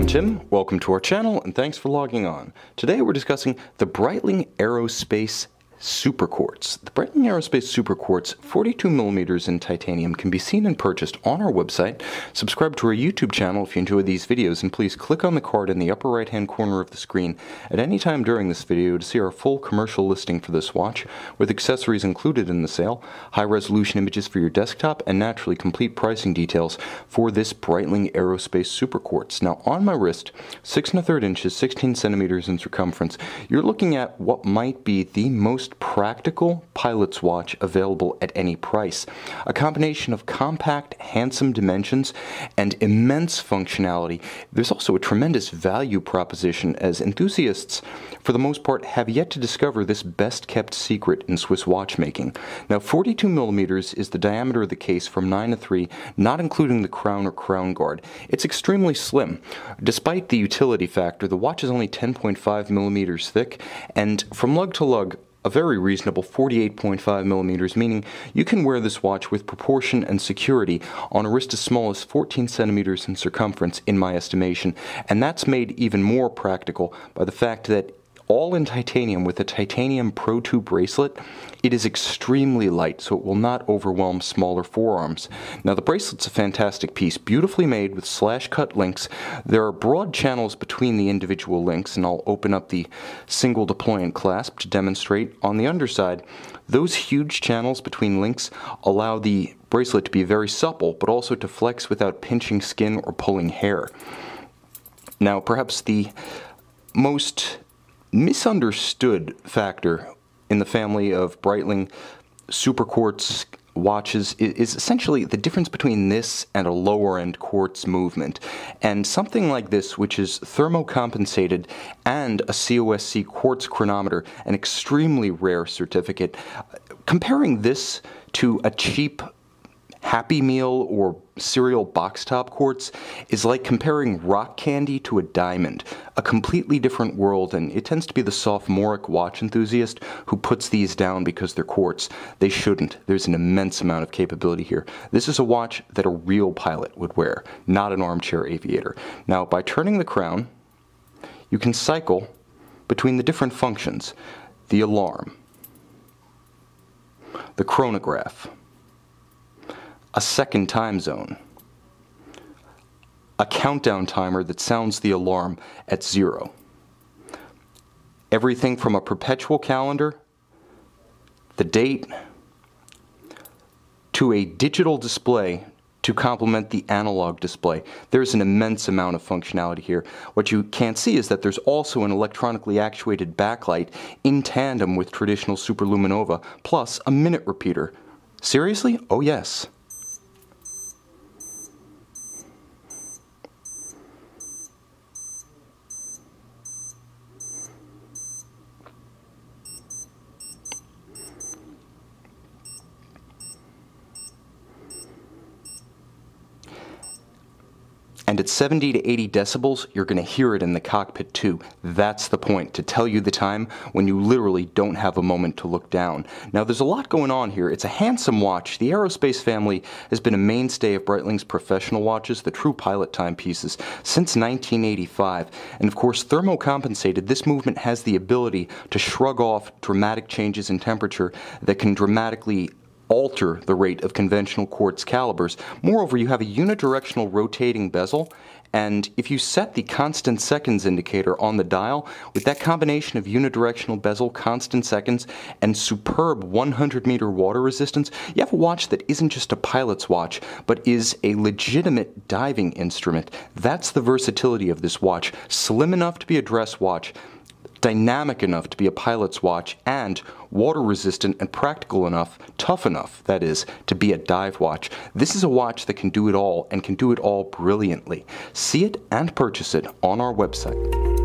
I'm Tim, welcome to our channel, and thanks for logging on. Today we're discussing the Breitling Aerospace Superquartz. The Breitling Aerospace Superquartz 42mm in titanium can be seen and purchased on our website. Subscribe to our YouTube channel if you enjoy these videos, and please click on the card in the upper right hand corner of the screen at any time during this video to see our full commercial listing for this watch, with accessories included in the sale, high resolution images for your desktop, and naturally complete pricing details for this Breitling Aerospace Superquartz. Now on my wrist, 6 1/3 inches, 16 centimeters in circumference, you're looking at what might be the most practical pilot's watch available at any price. A combination of compact, handsome dimensions and immense functionality. There's also a tremendous value proposition, as enthusiasts, for the most part, have yet to discover this best-kept secret in Swiss watchmaking. Now, 42mm is the diameter of the case from 9 to 3, not including the crown or crown guard. It's extremely slim. Despite the utility factor, the watch is only 10.5mm thick, and from lug to lug, a very reasonable 48.5mm, meaning you can wear this watch with proportion and security on a wrist as small as 14 centimeters in circumference, in my estimation, and that's made even more practical by the fact that all in titanium with a titanium Pro 2 bracelet, it is extremely light, so it will not overwhelm smaller forearms. Now the bracelet's a fantastic piece, beautifully made with slash-cut links. There are broad channels between the individual links, and I'll open up the single deployant clasp to demonstrate. On the underside, those huge channels between links allow the bracelet to be very supple, but also to flex without pinching skin or pulling hair. Now perhaps the most misunderstood factor in the family of Breitling Superquartz watches is essentially the difference between this and a lower-end quartz movement. And something like this, which is thermocompensated and a COSC Quartz Chronometer, an extremely rare certificate, comparing this to a cheap Happy Meal or cereal box top quartz is like comparing rock candy to a diamond. A completely different world, and it tends to be the sophomoric watch enthusiast who puts these down because they're quartz. They shouldn't. There's an immense amount of capability here. This is a watch that a real pilot would wear, not an armchair aviator. Now, by turning the crown, you can cycle between the different functions: the alarm, the chronograph, a second time zone, a countdown timer that sounds the alarm at 0. Everything from a perpetual calendar, the date, to a digital display to complement the analog display. There's an immense amount of functionality here. What you can't see is that there's also an electronically actuated backlight in tandem with traditional superluminova, plus a minute repeater. Seriously? Oh yes. And at 70 to 80 decibels, you're going to hear it in the cockpit too. That's the point, to tell you the time when you literally don't have a moment to look down. Now there's a lot going on here. It's a handsome watch. The Aerospace family has been a mainstay of Breitling's professional watches, the true pilot timepieces, since 1985. And of course, thermocompensated, this movement has the ability to shrug off dramatic changes in temperature that can dramatically alter the rate of conventional quartz calibers. Moreover, you have a unidirectional rotating bezel, and if you set the constant seconds indicator on the dial, with that combination of unidirectional bezel, constant seconds, and superb 100-meter water resistance, you have a watch that isn't just a pilot's watch, but is a legitimate diving instrument. That's the versatility of this watch. Slim enough to be a dress watch, dynamic enough to be a pilot's watch, and water resistant and practical enough, tough enough, that is, to be a dive watch. This is a watch that can do it all, and can do it all brilliantly. See it and purchase it on our website.